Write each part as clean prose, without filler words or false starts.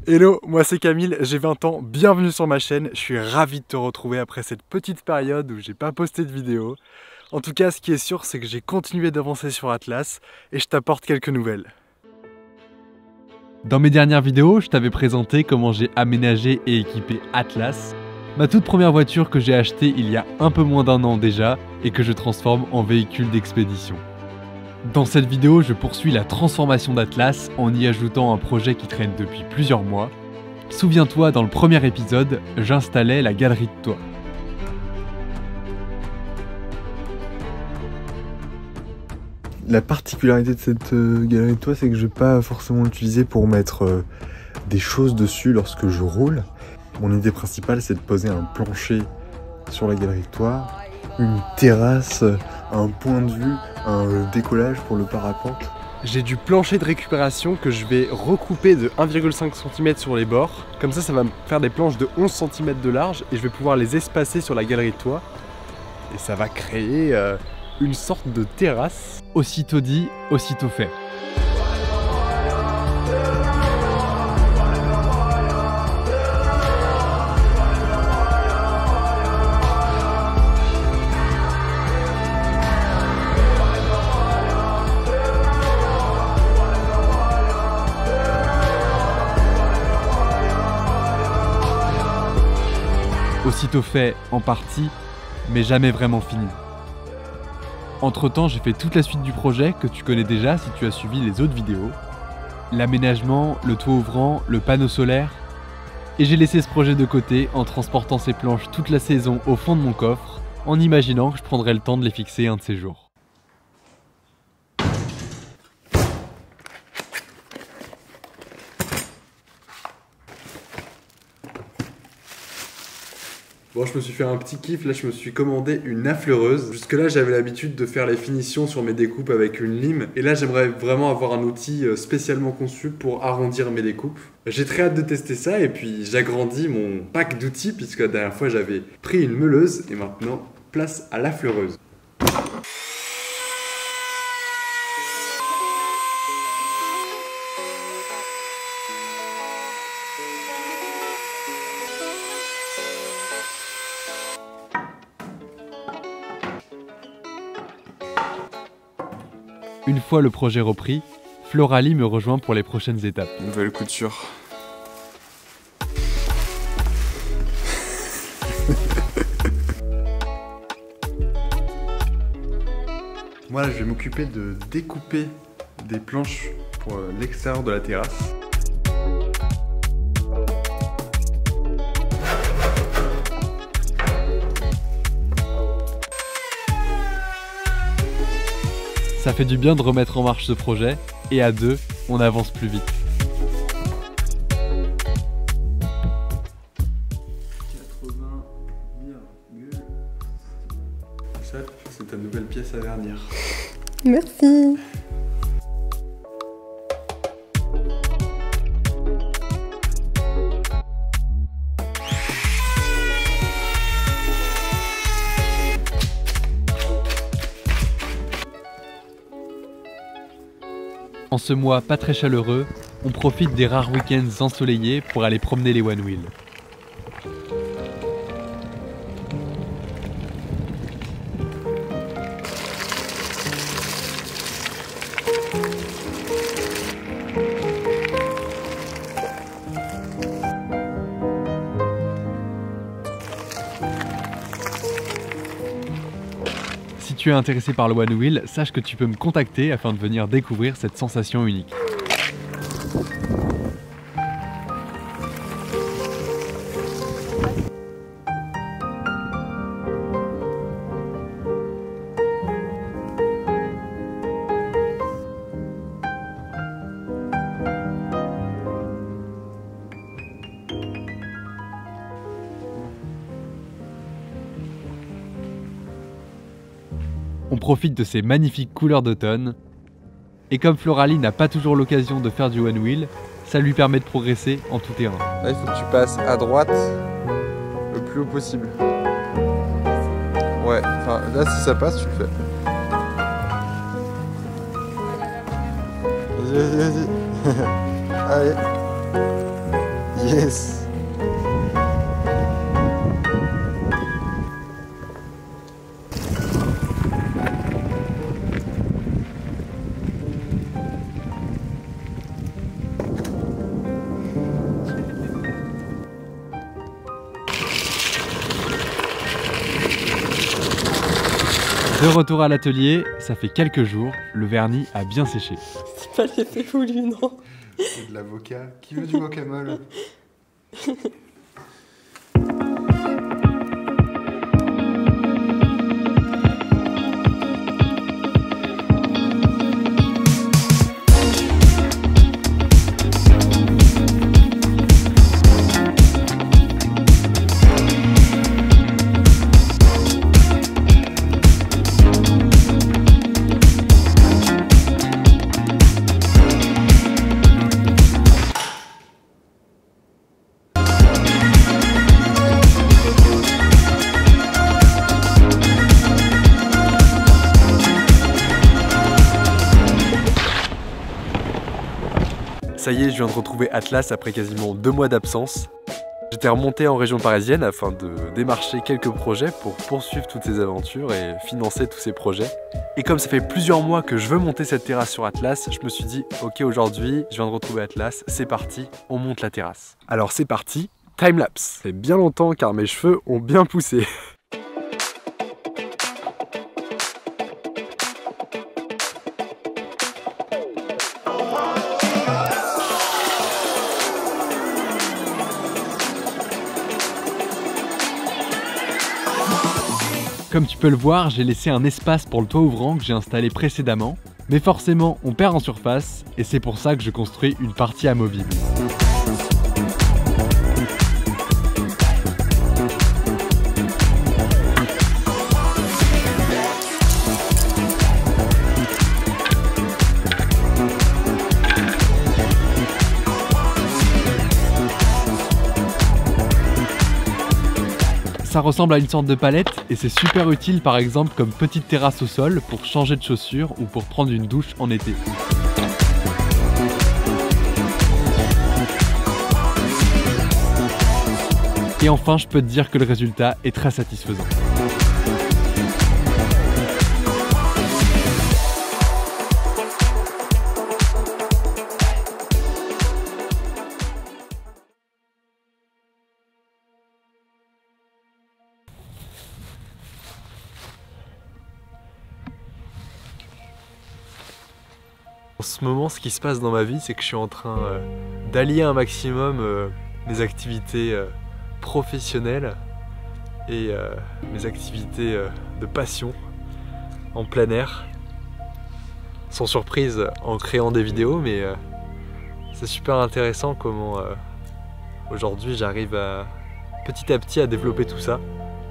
Hello, moi c'est Camille, j'ai 20 ans, bienvenue sur ma chaîne. Je suis ravi de te retrouver après cette petite période où j'ai pas posté de vidéo. En tout cas, ce qui est sûr, c'est que j'ai continué d'avancer sur Atlas et je t'apporte quelques nouvelles. Dans mes dernières vidéos, je t'avais présenté comment j'ai aménagé et équipé Atlas, ma toute première voiture que j'ai achetée il y a un peu moins d'1 an déjà et que je transforme en véhicule d'expédition. Dans cette vidéo, je poursuis la transformation d'Atlas en y ajoutant un projet qui traîne depuis plusieurs mois. Souviens-toi, dans le premier épisode, j'installais la galerie de toit. La particularité de cette galerie de toit, c'est que je ne vais pas forcément l'utiliser pour mettre des choses dessus lorsque je roule. Mon idée principale, c'est de poser un plancher sur la galerie de toit, une terrasse, un point de vue, un décollage pour le parapente. J'ai du plancher de récupération que je vais recouper de 1,5 cm sur les bords. Comme ça va me faire des planches de 11 cm de large et je vais pouvoir les espacer sur la galerie de toit. Et ça va créer une sorte de terrasse. Aussitôt dit, aussitôt fait. Aussitôt fait en partie, mais jamais vraiment fini. Entre-temps, j'ai fait toute la suite du projet que tu connais déjà si tu as suivi les autres vidéos. L'aménagement, le toit ouvrant, le panneau solaire. Et j'ai laissé ce projet de côté en transportant ces planches toute la saison au fond de mon coffre, en imaginant que je prendrais le temps de les fixer un de ces jours. Bon, je me suis fait un petit kiff, là je me suis commandé une affleureuse. Jusque là j'avais l'habitude de faire les finitions sur mes découpes avec une lime. Et là j'aimerais vraiment avoir un outil spécialement conçu pour arrondir mes découpes. J'ai très hâte de tester ça et puis j'agrandis mon pack d'outils puisque la dernière fois j'avais pris une meuleuse et maintenant place à l'affleureuse. Une fois le projet repris, Floralie me rejoint pour les prochaines étapes. Nouvelle couture. Moi là je vais m'occuper de découper des planches pour l'extérieur de la terrasse. Ça fait du bien de remettre en marche ce projet, et à deux, on avance plus vite. Ça, c'est ta nouvelle pièce à vernir. Merci. En ce mois pas très chaleureux, on profite des rares week-ends ensoleillés pour aller promener les One Wheel. Si tu es intéressé par le One Wheel, sache que tu peux me contacter afin de venir découvrir cette sensation unique. On profite de ces magnifiques couleurs d'automne. Et comme Floralie n'a pas toujours l'occasion de faire du one wheel, ça lui permet de progresser en tout terrain. Là, il faut que tu passes à droite le plus haut possible. Ouais, enfin là, si ça passe, tu le fais. Vas-y, vas-y, vas-y. Allez. Yes. De retour à l'atelier, ça fait quelques jours, le vernis a bien séché. C'est pas l'effet voulu, non? C'est de l'avocat. Qui veut du guacamole? Ça y est, je viens de retrouver Atlas après quasiment 2 mois d'absence. J'étais remonté en région parisienne afin de démarcher quelques projets pour poursuivre toutes ces aventures et financer tous ces projets. Et comme ça fait plusieurs mois que je veux monter cette terrasse sur Atlas, je me suis dit ok, aujourd'hui je viens de retrouver Atlas, c'est parti, on monte la terrasse. Alors c'est parti, timelapse. Ça fait bien longtemps car mes cheveux ont bien poussé. Comme tu peux le voir, j'ai laissé un espace pour le toit ouvrant que j'ai installé précédemment, mais forcément on perd en surface et c'est pour ça que je construis une partie amovible. Ça ressemble à une sorte de palette et c'est super utile par exemple comme petite terrasse au sol pour changer de chaussures ou pour prendre une douche en été. Et enfin, je peux te dire que le résultat est très satisfaisant. En ce moment, ce qui se passe dans ma vie, c'est que je suis en train d'allier un maximum mes activités professionnelles et mes activités de passion en plein air. Sans surprise, en créant des vidéos, mais c'est super intéressant comment aujourd'hui j'arrive petit à petit à développer tout ça.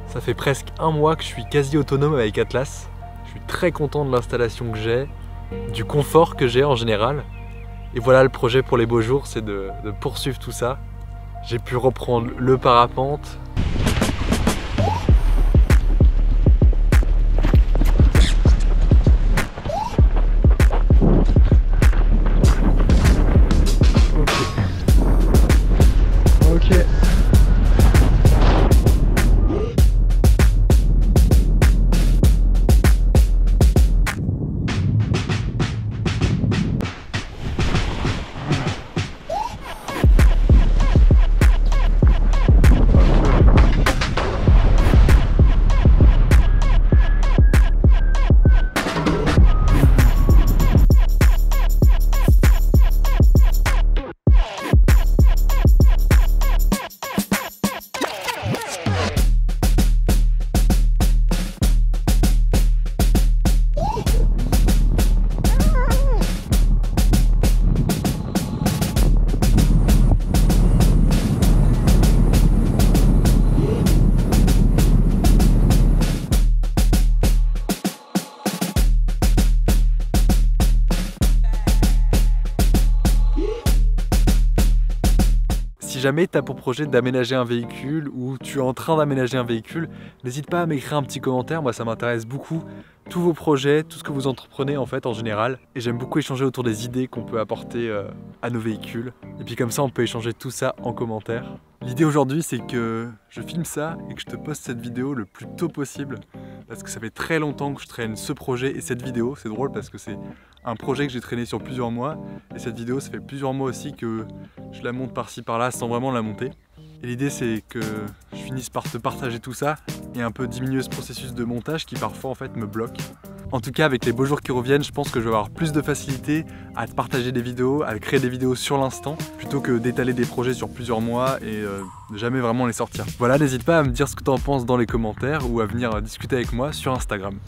Ça fait presque un mois que je suis quasi autonome avec Atlas. Je suis très content de l'installation que j'ai, du confort que j'ai en général. Et voilà, le projet pour les beaux jours, c'est de poursuivre tout ça. J'ai pu reprendre le parapente. Ok. si jamais tu as pour projet d'aménager un véhicule ou tu es en train d'aménager un véhicule, n'hésite pas à m'écrire un petit commentaire, moi ça m'intéresse beaucoup. Tous vos projets, tout ce que vous entreprenez en fait en général. Et j'aime beaucoup échanger autour des idées qu'on peut apporter à nos véhicules. Et puis comme ça on peut échanger tout ça en commentaire. L'idée aujourd'hui c'est que je filme ça et que je te poste cette vidéo le plus tôt possible. Parce que ça fait très longtemps que je traîne ce projet et cette vidéo. C'est drôle parce que c'est un projet que j'ai traîné sur plusieurs mois. Et cette vidéo ça fait plusieurs mois aussi que je la monte par-ci par-là sans vraiment la monter. Et l'idée c'est que je finisse par te partager tout ça et un peu diminuer ce processus de montage qui parfois en fait me bloque. En tout cas avec les beaux jours qui reviennent, je pense que je vais avoir plus de facilité à te partager des vidéos, à créer des vidéos sur l'instant, plutôt que d'étaler des projets sur plusieurs mois et de jamais vraiment les sortir. Voilà, n'hésite pas à me dire ce que tu en penses dans les commentaires ou à venir discuter avec moi sur Instagram.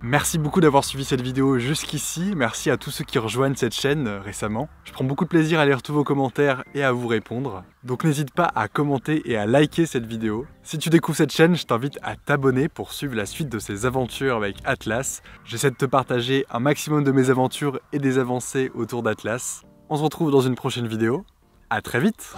Merci beaucoup d'avoir suivi cette vidéo jusqu'ici, merci à tous ceux qui rejoignent cette chaîne récemment. Je prends beaucoup de plaisir à lire tous vos commentaires et à vous répondre. Donc n'hésite pas à commenter et à liker cette vidéo. Si tu découvres cette chaîne, je t'invite à t'abonner pour suivre la suite de ces aventures avec Atlas. J'essaie de te partager un maximum de mes aventures et des avancées autour d'Atlas. On se retrouve dans une prochaine vidéo. À très vite!